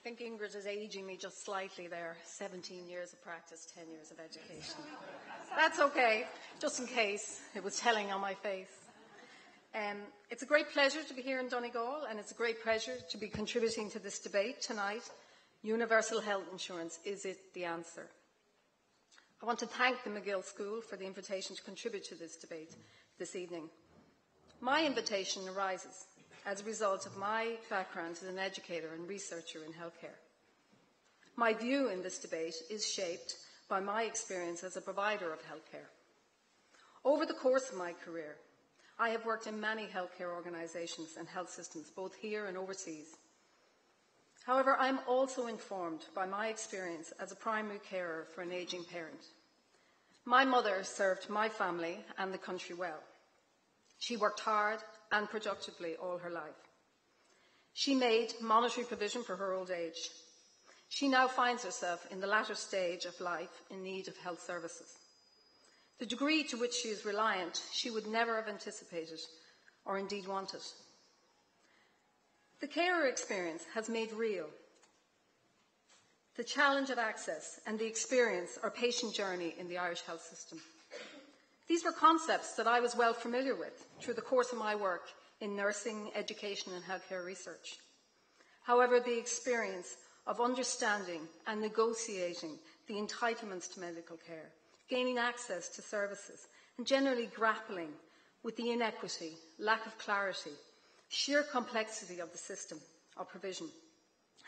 think Ingrid is aging me just slightly there. 17 years of practice, 10 years of education. That's okay, just in case it was telling on my face. It's a great pleasure to be here in Donegal, and it's a great pleasure to be contributing to this debate tonight. Universal health insurance, is it the answer? I want to thank the MacGill School for the invitation to contribute to this debate this evening. My invitation arises as a result of my background as an educator and researcher in healthcare. My view in this debate is shaped by my experience as a provider of healthcare. Over the course of my career, I have worked in many healthcare organisations and health systems, both here and overseas. However, I'm also informed by my experience as a primary carer for an ageing parent. My mother served my family and the country well. She worked hard and productively all her life. She made monetary provision for her old age. She now finds herself in the latter stage of life in need of health services. The degree to which she is reliant, she would never have anticipated or indeed wanted. The carer experience has made real the challenge of access and the experience or patient journey in the Irish health system. These were concepts that I was well familiar with through the course of my work in nursing, education and healthcare research. However, the experience of understanding and negotiating the entitlements to medical care, gaining access to services, and generally grappling with the inequity, lack of clarity, sheer complexity of the system of provision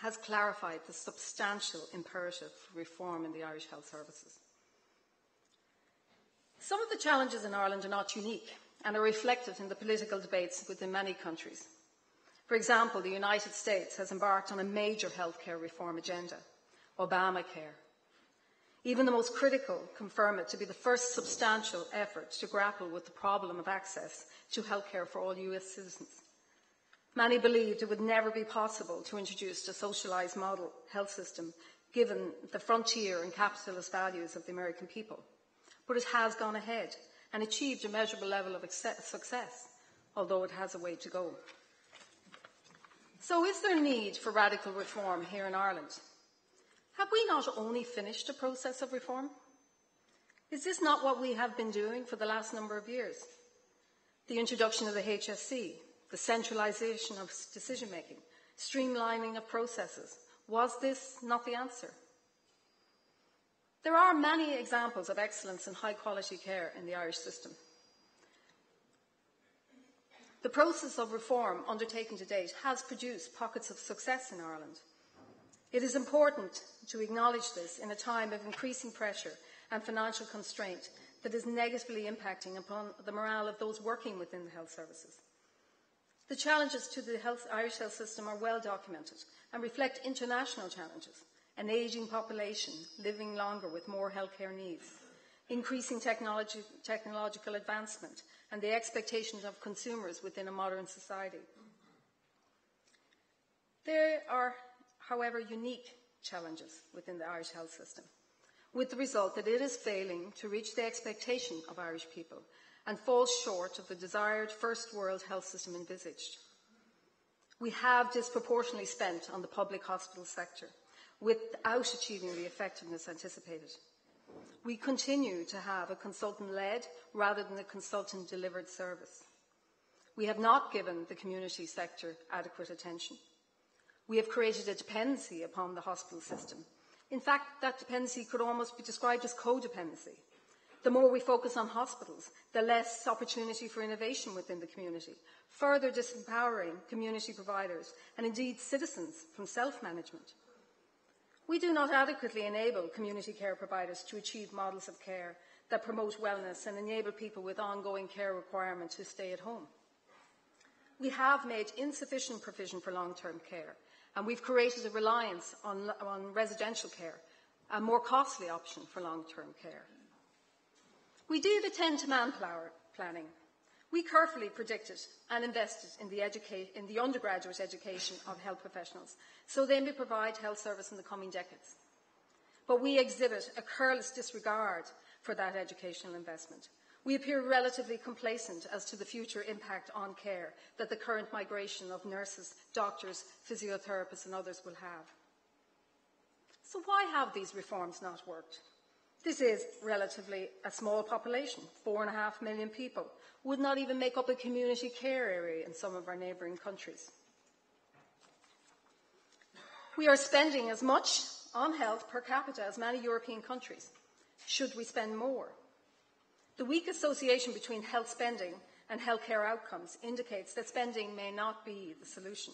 has clarified the substantial imperative for reform in the Irish health services. Some of the challenges in Ireland are not unique and are reflected in the political debates within many countries. For example, the United States has embarked on a major healthcare reform agenda, Obamacare. Even the most critical confirm it to be the first substantial effort to grapple with the problem of access to healthcare for all US citizens. Many believed it would never be possible to introduce a socialised model health system given the frontier and capitalist values of the American people. But it has gone ahead and achieved a measurable level of success, although it has a way to go. So is there need for radical reform here in Ireland? Have we not only finished a process of reform? Is this not what we have been doing for the last number of years? The introduction of the HSC, the centralisation of decision-making, streamlining of processes. Was this not the answer? There are many examples of excellence and high-quality care in the Irish system. The process of reform undertaken to date has produced pockets of success in Ireland. It is important to acknowledge this in a time of increasing pressure and financial constraint that is negatively impacting upon the morale of those working within the health services. The challenges to the Irish health system are well documented and reflect international challenges: an ageing population living longer with more healthcare needs, increasing technological advancement, and the expectations of consumers within a modern society. There are, however, unique challenges within the Irish health system, with the result that it is failing to reach the expectation of Irish people and falls short of the desired first world health system envisaged. We have disproportionately spent on the public hospital sector, without achieving the effectiveness anticipated. We continue to have a consultant-led rather than a consultant-delivered service. We have not given the community sector adequate attention. We have created a dependency upon the hospital system. In fact, that dependency could almost be described as codependency. The more we focus on hospitals, the less opportunity for innovation within the community, further disempowering community providers and indeed citizens from self-management. We do not adequately enable community care providers to achieve models of care that promote wellness and enable people with ongoing care requirements to stay at home. We have made insufficient provision for long-term care, and we've created a reliance on residential care, a more costly option for long-term care. We did attend to manpower planning. We carefully predicted and invested in the undergraduate education of health professionals so they may provide health service in the coming decades. But we exhibit a careless disregard for that educational investment. We appear relatively complacent as to the future impact on care that the current migration of nurses, doctors, physiotherapists and others will have. So why have these reforms not worked? This is relatively a small population, 4.5 million people, would not even make up a community care area in some of our neighbouring countries. We are spending as much on health per capita as many European countries. Should we spend more? The weak association between health spending and healthcare outcomes indicates that spending may not be the solution.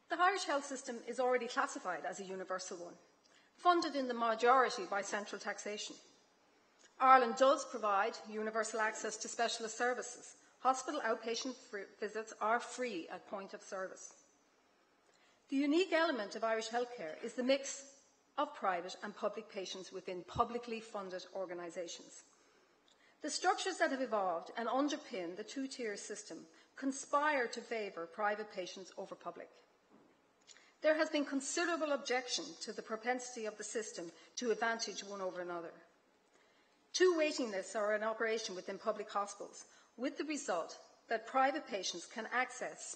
The Irish health system is already classified as a universal one, funded in the majority by central taxation. Ireland does provide universal access to specialist services. Hospital outpatient visits are free at point of service. The unique element of Irish healthcare is the mix of private and public patients within publicly funded organisations. The structures that have evolved and underpin the two-tier system conspire to favour private patients over public. There has been considerable objection to the propensity of the system to advantage one over another. Two waiting lists are in operation within public hospitals, with the result that private patients can access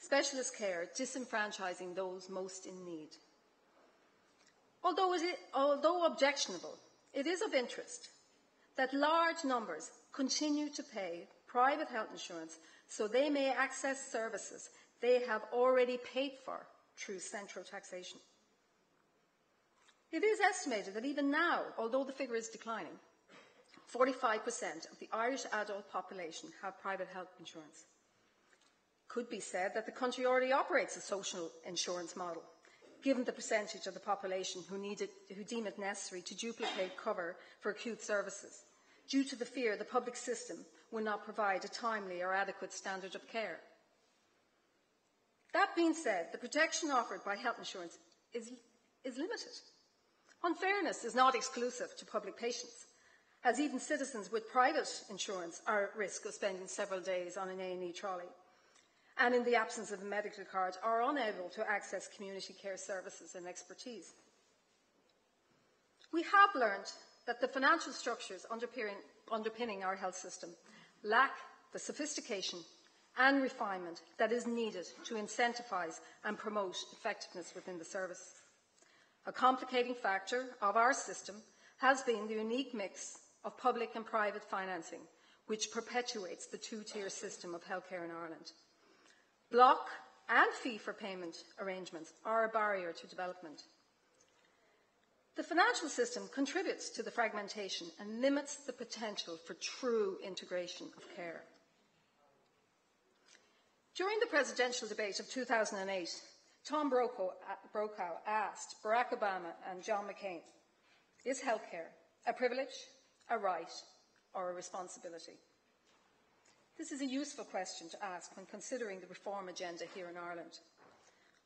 specialist care, disenfranchising those most in need. Although objectionable, it is of interest that large numbers continue to pay private health insurance so they may access services they have already paid for through central taxation. It is estimated that even now, although the figure is declining, 45% of the Irish adult population have private health insurance. It could be said that the country already operates a social insurance model, given the percentage of the population who deem it necessary to duplicate cover for acute services, due to the fear the public system will not provide a timely or adequate standard of care. That being said, the protection offered by health insurance is limited. Unfairness is not exclusive to public patients, as even citizens with private insurance are at risk of spending several days on an A&E trolley, and in the absence of a medical card are unable to access community care services and expertise. We have learned that the financial structures underpinning our health system lack the sophistication and refinement that is needed to incentivise and promote effectiveness within the service. A complicating factor of our system has been the unique mix of public and private financing, which perpetuates the two-tier system of healthcare in Ireland. Block and fee-for-payment arrangements are a barrier to development. The financial system contributes to the fragmentation and limits the potential for true integration of care. During the presidential debate of 2008, Tom Brokaw asked Barack Obama and John McCain, is healthcare a privilege, a right, or a responsibility? This is a useful question to ask when considering the reform agenda here in Ireland.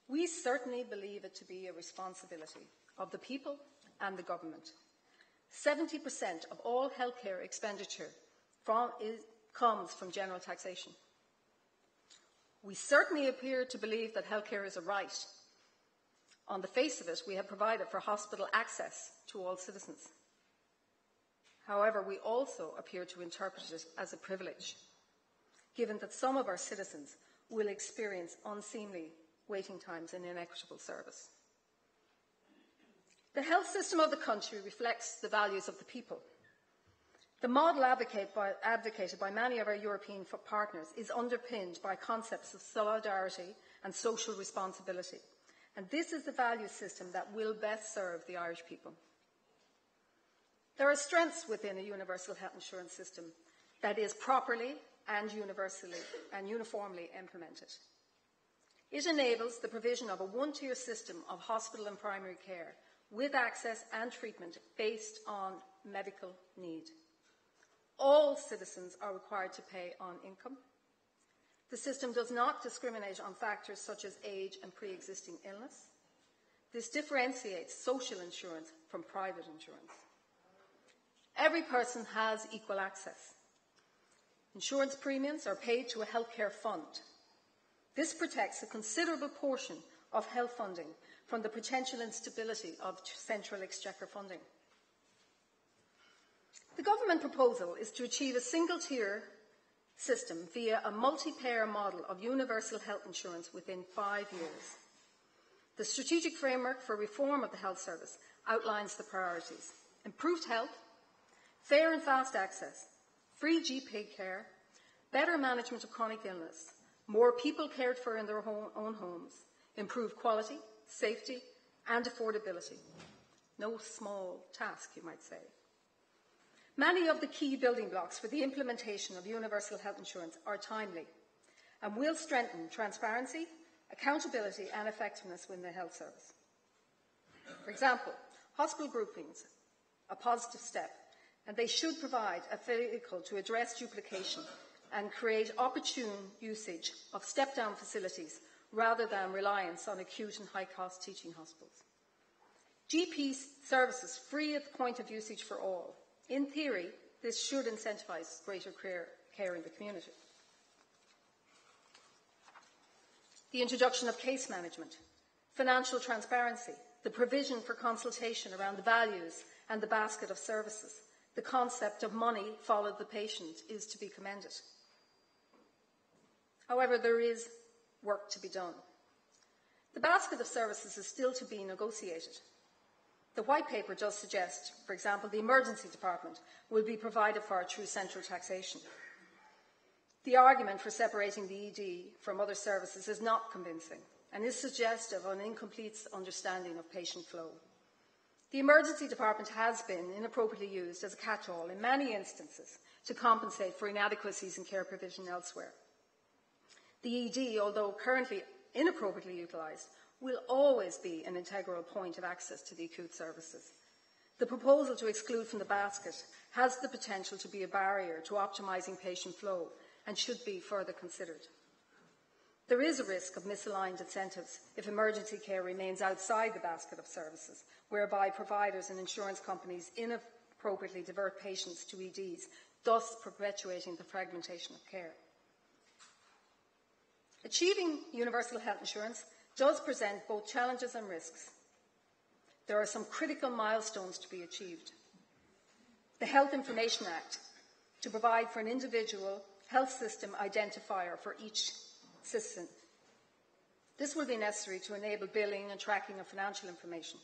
We certainly believe it to be a responsibility of the people and the government. 70% of all healthcare expenditure comes from general taxation. We certainly appear to believe that healthcare is a right. On the face of it, we have provided for hospital access to all citizens. However, we also appear to interpret it as a privilege, given that some of our citizens will experience unseemly waiting times and inequitable service. The health system of the country reflects the values of the people. The model advocated by many of our European partners is underpinned by concepts of solidarity and social responsibility, and this is the value system that will best serve the Irish people. There are strengths within a universal health insurance system that is properly and universally and uniformly implemented. It enables the provision of a one-tier system of hospital and primary care with access and treatment based on medical need. All citizens are required to pay on income. The system does not discriminate on factors such as age and pre-existing illness. This differentiates social insurance from private insurance. Every person has equal access. Insurance premiums are paid to a healthcare fund. This protects a considerable portion of health funding from the potential instability of central exchequer funding. The government proposal is to achieve a single-tier system via a multi-payer model of universal health insurance within 5 years. The strategic framework for reform of the health service outlines the priorities: improved health, fair and fast access, free GP care, better management of chronic illness, more people cared for in their own homes, improved quality, safety and affordability. No small task, you might say. Many of the key building blocks for the implementation of universal health insurance are timely and will strengthen transparency, accountability and effectiveness within the health service. For example, hospital groupings, a positive step, and they should provide a vehicle to address duplication and create opportune usage of step-down facilities rather than reliance on acute and high-cost teaching hospitals. GP services free at the point of usage for all. In theory, this should incentivise greater care in the community. The introduction of case management, financial transparency, the provision for consultation around the values and the basket of services, the concept of money followed the patient is to be commended. However, there is work to be done. The basket of services is still to be negotiated. The White Paper does suggest, for example, the emergency department will be provided for through central taxation. The argument for separating the ED from other services is not convincing and is suggestive of an incomplete understanding of patient flow. The emergency department has been inappropriately used as a catch-all in many instances to compensate for inadequacies in care provision elsewhere. The ED, although currently inappropriately utilised, will always be an integral point of access to the acute services. The proposal to exclude from the basket has the potential to be a barrier to optimising patient flow and should be further considered. There is a risk of misaligned incentives if emergency care remains outside the basket of services, whereby providers and insurance companies inappropriately divert patients to EDs, thus perpetuating the fragmentation of care. Achieving universal health insurance does present both challenges and risks. There are some critical milestones to be achieved. The Health Information Act, to provide for an individual health system identifier for each system. This will be necessary to enable billing and tracking of financial information.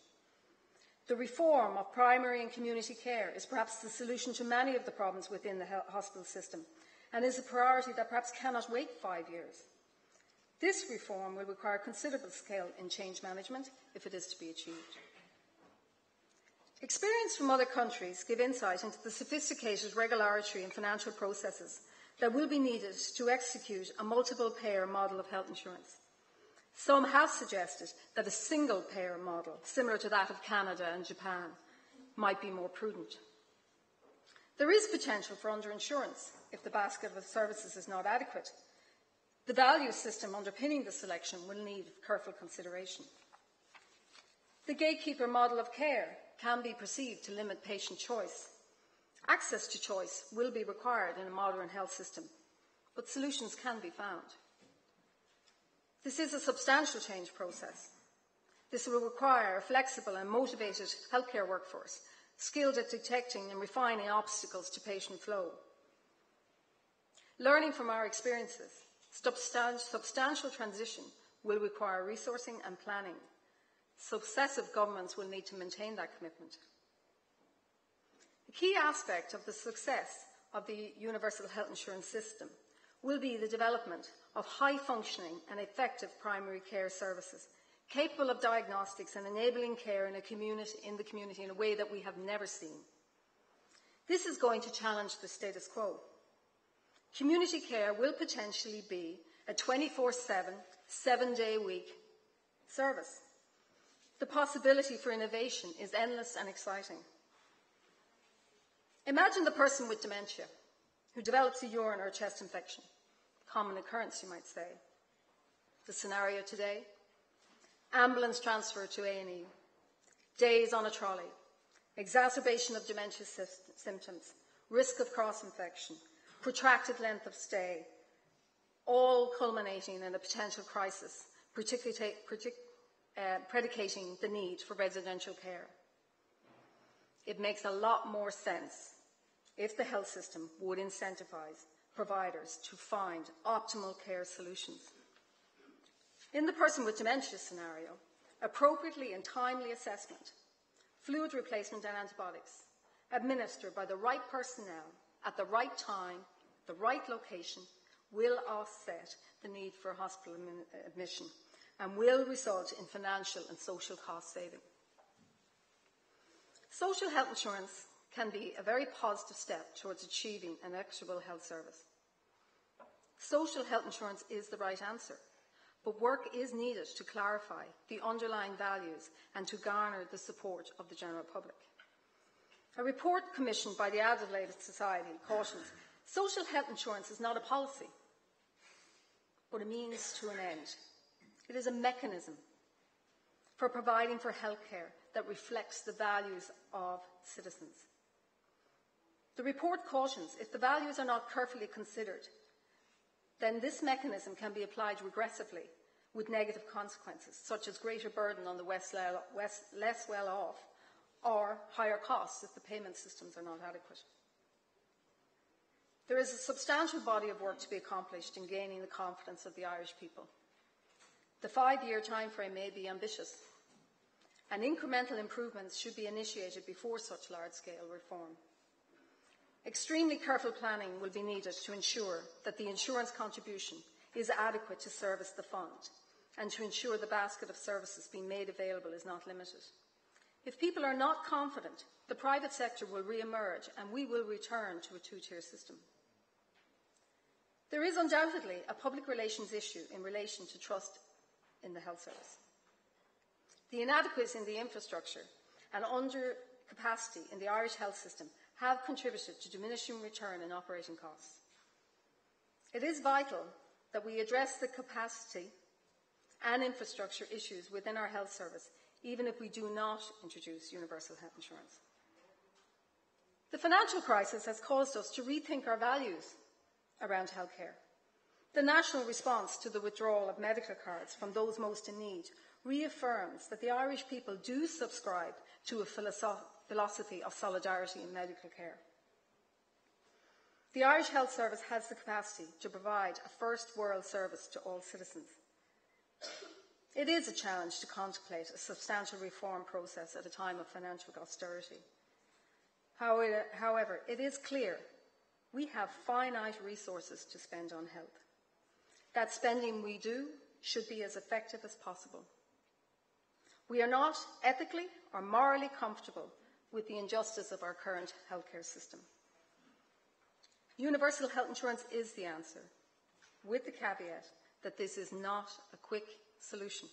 The reform of primary and community care is perhaps the solution to many of the problems within the hospital system and is a priority that perhaps cannot wait 5 years. This reform will require considerable scale in change management if it is to be achieved. Experience from other countries give insight into the sophisticated regulatory and financial processes that will be needed to execute a multiple-payer model of health insurance. Some have suggested that a single-payer model, similar to that of Canada and Japan, might be more prudent. There is potential for underinsurance if the basket of services is not adequate. The value system underpinning the selection will need careful consideration. The gatekeeper model of care can be perceived to limit patient choice. Access to choice will be required in a modern health system, but solutions can be found. This is a substantial change process. This will require a flexible and motivated healthcare workforce, skilled at detecting and refining obstacles to patient flow. Learning from our experiences, substantial transition will require resourcing and planning. Successive governments will need to maintain that commitment. A key aspect of the success of the universal health insurance system will be the development of high-functioning and effective primary care services, capable of diagnostics and enabling care in the community in a way that we have never seen. This is going to challenge the status quo. Community care will potentially be a 24/7, 7-day-a-week service. The possibility for innovation is endless and exciting. Imagine the person with dementia who develops a urine or chest infection. Common occurrence, you might say. The scenario today: ambulance transfer to A&E, days on a trolley, exacerbation of dementia symptoms, risk of cross-infection, protracted length of stay, all culminating in a potential crisis, predicating the need for residential care. It makes a lot more sense if the health system would incentivise providers to find optimal care solutions. In the person with dementia scenario, appropriately and timely assessment, fluid replacement and antibiotics, administered by the right personnel at the right time, the right location, will offset the need for hospital admission and will result in financial and social cost saving. Social health insurance can be a very positive step towards achieving an equitable health service. Social health insurance is the right answer, but work is needed to clarify the underlying values and to garner the support of the general public. A report commissioned by the Adelaide Society cautions social health insurance is not a policy, but a means to an end. It is a mechanism for providing for healthcare that reflects the values of citizens. The report cautions if the values are not carefully considered, then this mechanism can be applied regressively with negative consequences, such as greater burden on the less well-off or higher costs if the payment systems are not adequate. There is a substantial body of work to be accomplished in gaining the confidence of the Irish people. The 5-year timeframe may be ambitious, and incremental improvements should be initiated before such large-scale reform. Extremely careful planning will be needed to ensure that the insurance contribution is adequate to service the fund and to ensure the basket of services being made available is not limited. If people are not confident, the private sector will re-emerge and we will return to a two-tier system. There is undoubtedly a public relations issue in relation to trust in the health service. The inadequacies in the infrastructure and undercapacity in the Irish health system have contributed to diminishing return in operating costs. It is vital that we address the capacity and infrastructure issues within our health service, even if we do not introduce universal health insurance. The financial crisis has caused us to rethink our values around healthcare. The national response to the withdrawal of medical cards from those most in need reaffirms that the Irish people do subscribe to a philosophy of solidarity in medical care. The Irish Health Service has the capacity to provide a first-world service to all citizens. It is a challenge to contemplate a substantial reform process at a time of financial austerity. However, it is clear we have finite resources to spend on health. That spending we do should be as effective as possible. We are not ethically or morally comfortable with the injustice of our current healthcare system. Universal health insurance is the answer, with the caveat that this is not a quick solution.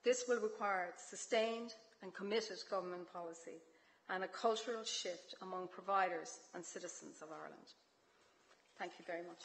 This will require sustained and committed government policy and a cultural shift among providers and citizens of Ireland. Thank you very much.